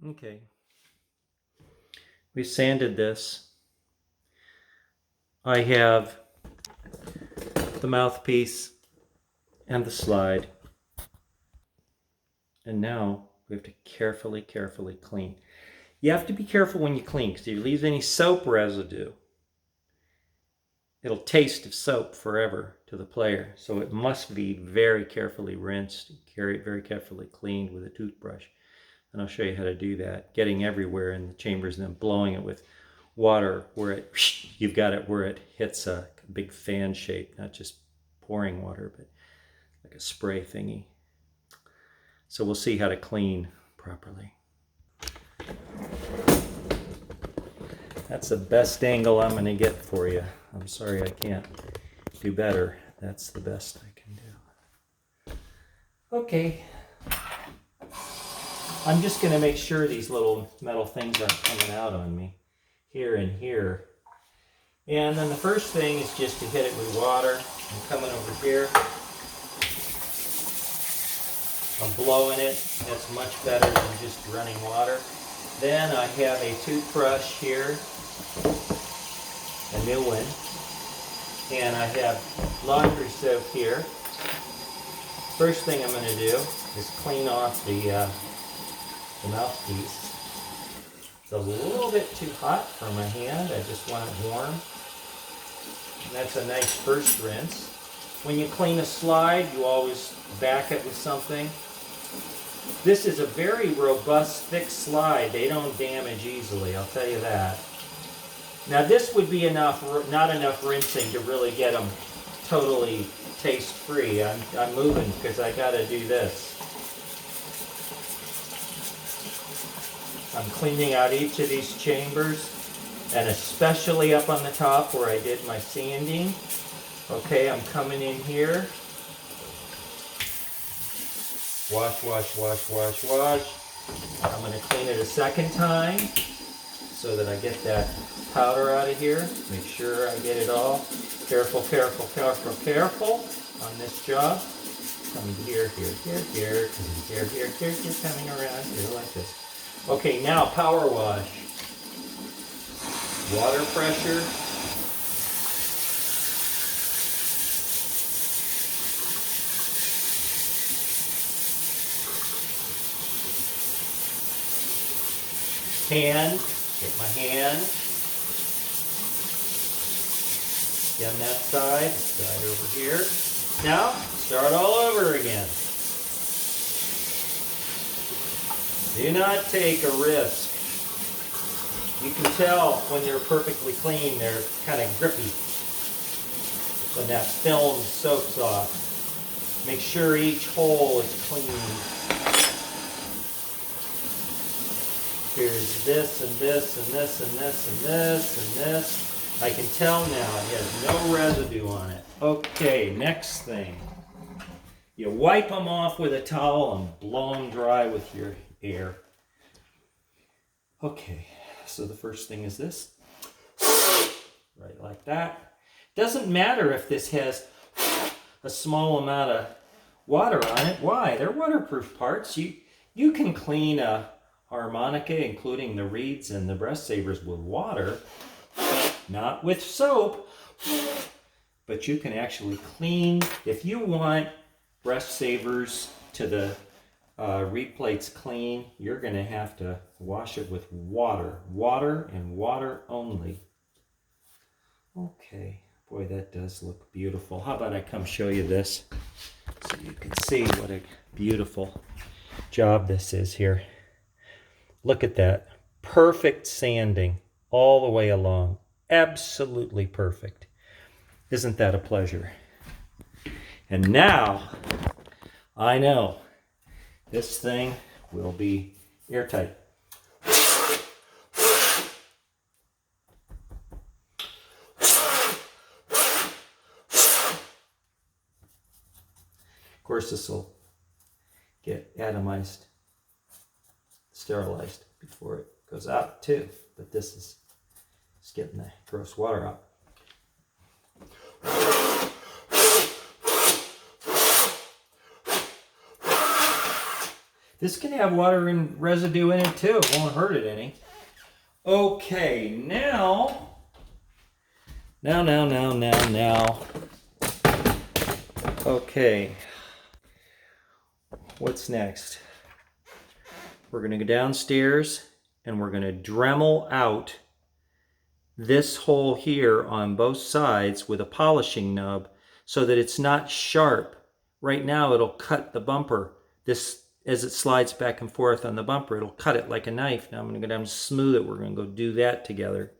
Okay. We sanded this. I have the mouthpiece and the slide. And now we have to carefully clean. You have to be careful when you clean, because if you leave any soap residue, it'll taste of soap forever to the player. So it must be very carefully rinsed, very carefully cleaned with a toothbrush. And I'll show you how to do that. Getting everywhere in the chambers and then blowing it with water where you've got it where it hits a big fan shape, not just pouring water, but like a spray thingy. So we'll see how to clean properly. That's the best angle I'm going to get for you. I'm sorry I can't do better. That's the best I can do. Okay. I'm just going to make sure these little metal things aren't coming out on me. Here and here. And then the first thing is just to hit it with water. I'm coming over here. I'm blowing it. That's much better than just running water. Then I have a toothbrush here, a new one, and I have laundry soap here. First thing I'm going to do is clean off the mouthpiece. It's a little bit too hot for my hand. I just want it warm. And that's a nice first rinse. When you clean a slide, you always back it with something. This is a very robust, thick slide. They don't damage easily, I'll tell you that. Now this would be enough, not enough rinsing to really get them totally taste-free. I'm moving because I got to do this. I'm cleaning out each of these chambers, and especially up on the top where I did my sanding. Okay, I'm coming in here. Wash, wash, wash, wash, wash. I'm going to clean it a second time so that I get that powder out of here. Make sure I get it all. Careful, careful, careful, careful on this job. Coming here, here, here, here, here, here, here, here, coming around here like this. Okay, now power wash. Water pressure. Hand, get my hand. Again that side over here. Now, start all over again. Do not take a risk. You can tell when they're perfectly clean, they're kind of grippy. When that film soaks off. Make sure each hole is clean. Here's this and this and this and this and this and this. I can tell now it has no residue on it. Okay, next thing. You wipe them off with a towel and blow them dry with your air. Okay, so the first thing is this. Right like that. Doesn't matter if this has a small amount of water on it. Why? They're waterproof parts. You can clean a harmonica, including the reeds and the breast savers, with water, not with soap, but you can actually clean. If you want breast savers to the reed plates clean, you're going to have to wash it with water. Water and water only. Okay, boy, that does look beautiful. How about I come show you this so you can see what a beautiful job this is here. Look at that. Perfect sanding all the way along. Absolutely perfect. Isn't that a pleasure? And now, I know this thing will be airtight. Of course, this will get atomized, sterilized before it goes out too, but this is just getting the gross water out. This can have water and residue in it too. It won't hurt it any. Okay, now. Okay. What's next? We're going to go downstairs and we're going to Dremel out this hole here on both sides with a polishing nub so that it's not sharp. Right now it'll cut the bumper. This, as it slides back and forth on the bumper, it'll cut it like a knife. Now I'm going to go down and smooth it. We're going to go do that together.